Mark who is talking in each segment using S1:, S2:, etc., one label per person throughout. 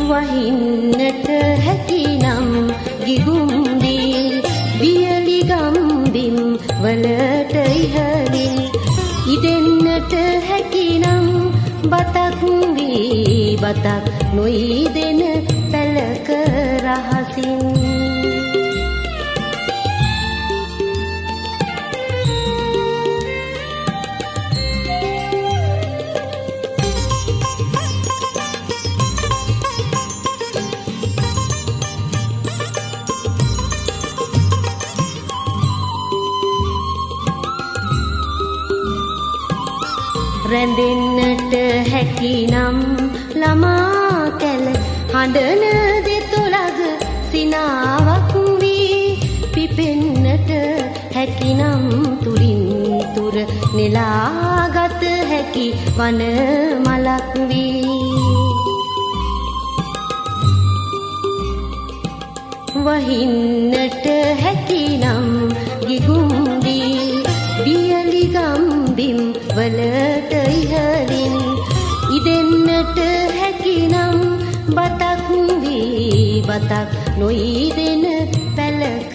S1: වහින්නට හැකිනම් ගිගුම්දී වියලි ගම්බිම් වලට ඉහළින් ඉදෙන්නට හැකිනම් බතක් වී බතක් නොයිදෙන පැලක රහසින් රැඳෙන්නට හැකිනම් ළමා කැල හඬන දෙතොලග සිනාවක් වී පිපෙන්නට හැකිනම් තුරින් තුර නෙලාගත හැකි වන මලක් වී වහින්නට හැකිනම් ගිගුම්දී වියලි ගම්බිම් වලට ඉහළින් ඉදෙන්නට හැකිනම් බතක් වී බතක් නොයිදෙන පැලක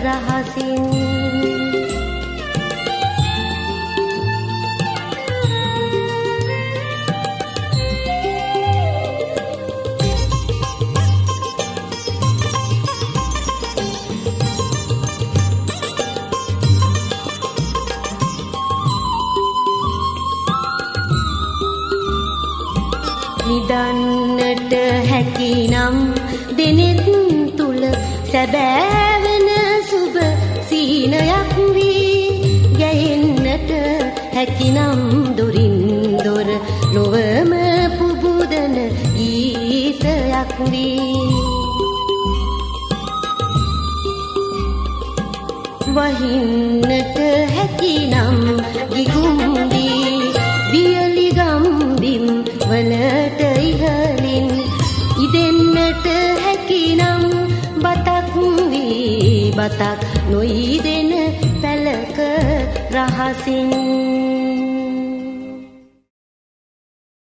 S1: රහසින් නිදන්නට හැකිනම් දෙනෙත් තුල සැබෑවන සුබ සීනයක් වී ගැයෙන්නට හැකිනම් දොරින් දොර ලොවම පුබුදන ගීතයක් වී වහින්නට හැකිනම් ගිගුම්දී වියලි ගම්බිම් වලට ඉහළින් ඉදෙන්නට හැකිනම් බතක් වී බතක් නොයිදෙන පැලක රහසින්